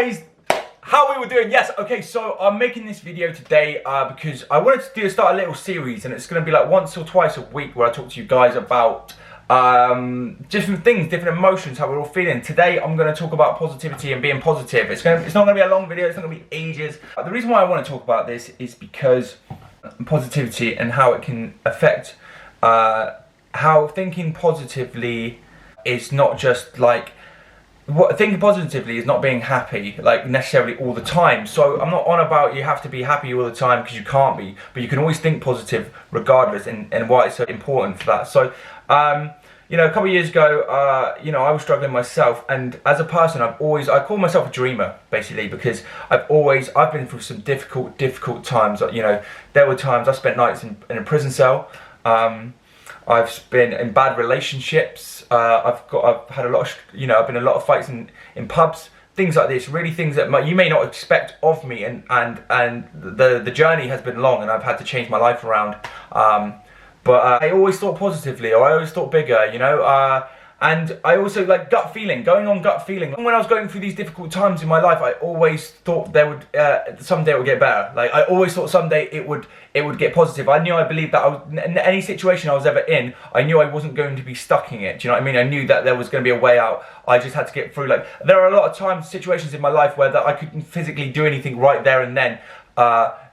guys, how we were doing? Yes, okay, so I'm making this video today because I wanted to start a little series, and it's going to be like once or twice a week where I talk to you guys about different things, different emotions, how we're all feeling. Today I'm going to talk about positivity and being positive. It's not going to be a long video, it's not going to be ages. The reason why I want to talk about this is because positivity and how it can affect how thinking positively is not just like thinking positively is not being happy like necessarily all the time. So I'm not on about you have to be happy all the time, because you can't be, but you can always think positive regardless, and why it's so important for that. So you know, a couple of years ago, you know, I was struggling myself, and as a person I call myself a dreamer basically, because I've been through some difficult times. You know, there were times I spent nights in a prison cell. I've been in bad relationships. I've had a lot of, you know, I've been in a lot of fights in pubs, things like this. Really things that you may not expect of me, and the journey has been long, and I've had to change my life around. But I always thought positively, or I always thought bigger, you know. And I also like going on gut feeling. When I was going through these difficult times in my life, I always thought someday it would get better. Like I always thought someday it would get positive. I believed that in any situation I was ever in, I knew I wasn't going to be stuck in it. Do you know what I mean? I knew that there was going to be a way out. I just had to get through. Like there are a lot of situations in my life where I couldn't physically do anything right there and then.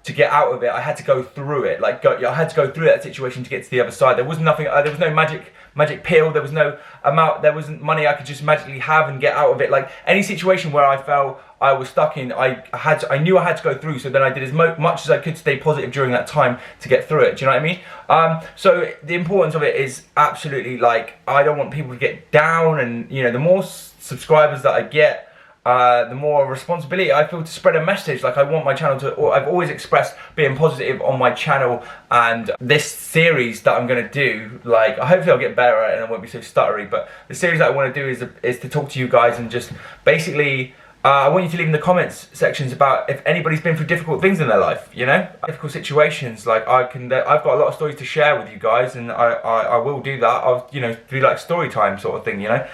To get out of it, I had to go through it. I had to go through that situation to get to the other side. There was nothing. There was no magic pill. There was no amount. There wasn't money I could just magically have and get out of it. Like any situation where I felt I was stuck in, I knew I had to go through. So then I did as much as I could to stay positive during that time to get through it. Do you know what I mean? So the importance of it is absolutely like I don't want people to get down, and you know, the more subscribers that I get, the more responsibility I feel to spread a message. Like I want my channel to, or I've always expressed being positive on my channel, and this series that I'm going to do, like hopefully I'll get better at it and I won't be so stuttery, but the series that I want to do is to talk to you guys and just basically I want you to leave in the comments sections about if anybody's been through difficult things in their life, you know, difficult situations. Like I've got a lot of stories to share with you guys, and I will do that. I'll, you know, do like story time sort of thing, you know.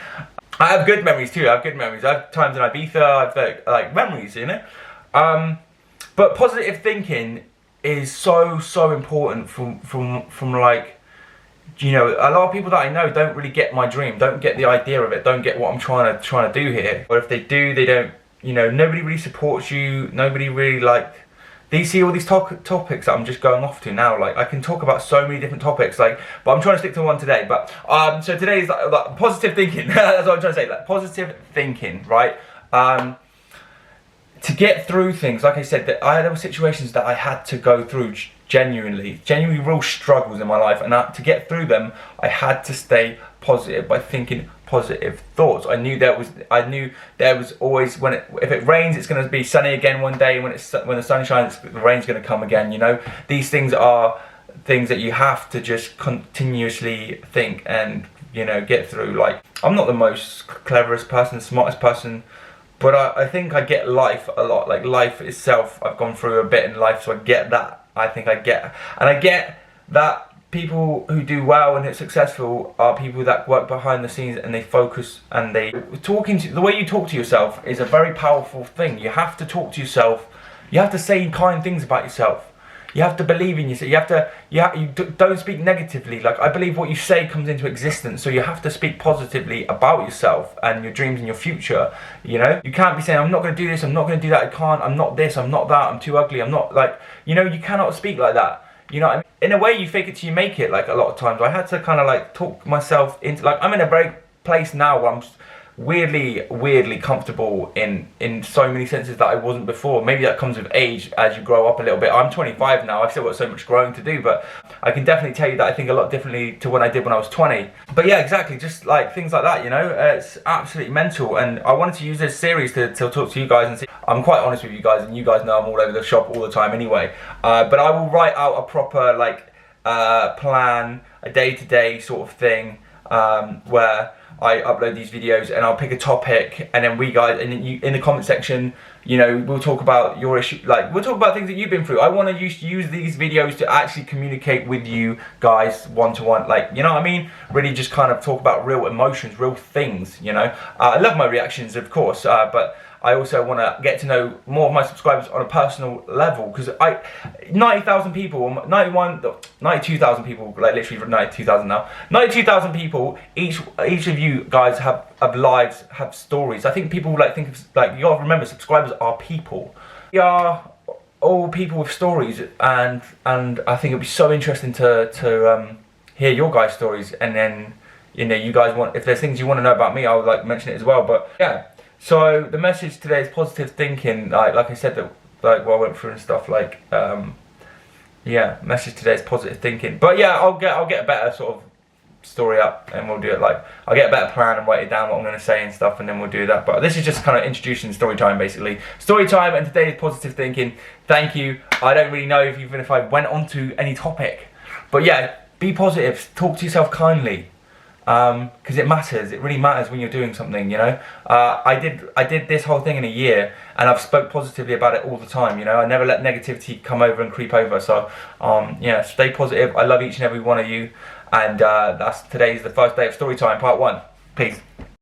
I have good memories too. I have times in Ibiza. I've like memories, you know. But positive thinking is so important from like, you know, a lot of people that I know don't really get my dream, don't get the idea of it, don't get what I'm trying to do here. Or if they do, they don't. You know, nobody really supports you. Nobody really like. Do you see all these topics that I'm just going off to now? Like I can talk about so many different topics, like, but I'm trying to stick to one today. But so today is like positive thinking. That's what I'm trying to say. Like positive thinking, right? To get through things, like I said, there were situations that I had to go through genuinely real struggles in my life, and to get through them, I had to stay positive by thinking positive thoughts. I knew there was always, if it rains, it's going to be sunny again one day. When the sun shines, the rain's going to come again. You know, these things are things that you have to just continuously think and, you know, get through. Like I'm not the most cleverest person, smartest person, but I think I get life a lot. Like life itself, I've gone through a bit in life, so I get that. I get that people who do well and are successful are people that work behind the scenes, and they focus, and the way you talk to yourself is a very powerful thing. You have to talk to yourself. You have to say kind things about yourself. You have to believe in yourself. You don't speak negatively. Like I believe what you say comes into existence, so you have to speak positively about yourself and your dreams and your future. You know, you can't be saying I'm not going to do this, I'm not going to do that, I can't, I'm not this, I'm not that, I'm too ugly, I'm not, like, you know, you cannot speak like that. You know what I mean? In a way, you fake it till you make it. Like a lot of times, I had to kind of like talk myself into, like, I'm in a very place now where I'm weirdly comfortable in so many senses that I wasn't before. Maybe that comes with age as you grow up a little bit. I'm 25 now, I've still got so much growing to do, but I can definitely tell you that I think a lot differently to when I did when I was 20. But yeah, exactly, just like things like that, you know, it's absolutely mental. And I wanted to use this series to talk to you guys and see. I'm quite honest with you guys, and you guys know I'm all over the shop all the time anyway. But I will write out a proper like plan, a day-to-day sort of thing, where I upload these videos, and I'll pick a topic, and then in the comment section, you know, we'll talk about your issue, like we'll talk about things that you've been through. I want to use these videos to actually communicate with you guys one-to-one, like, you know what I mean? Really just kind of talk about real emotions, real things, you know. I love my reactions, of course, but I also want to get to know more of my subscribers on a personal level, because 90,000 people, 92,000 people, like literally 92,000 now, 92,000 people, each of you guys have lives, have stories. I think people think of, you gotta remember, subscribers are people. We are all people with stories, and I think it'd be so interesting to hear your guys' stories, and then you guys if there's things you want to know about me, I would mention it as well. But yeah, so the message today is positive thinking. Like I said, that what I went through and stuff. Yeah, message today is positive thinking. But yeah, I'll get a better sort of story up, and we'll do it. I'll get a better plan and write it down what I'm going to say and stuff, and then we'll do that. But this is just kind of introducing story time, basically. Story time, and today is positive thinking. Thank you. I don't really know even if I went on to any topic, but yeah, be positive. Talk to yourself kindly, because it matters. It really matters when you're doing something. I did this whole thing in a year, and I've spoke positively about it all the time. I never let negativity come over and creep over. So yeah, stay positive. I love each and every one of you. And today's the first day of Storytime Part 1. Peace.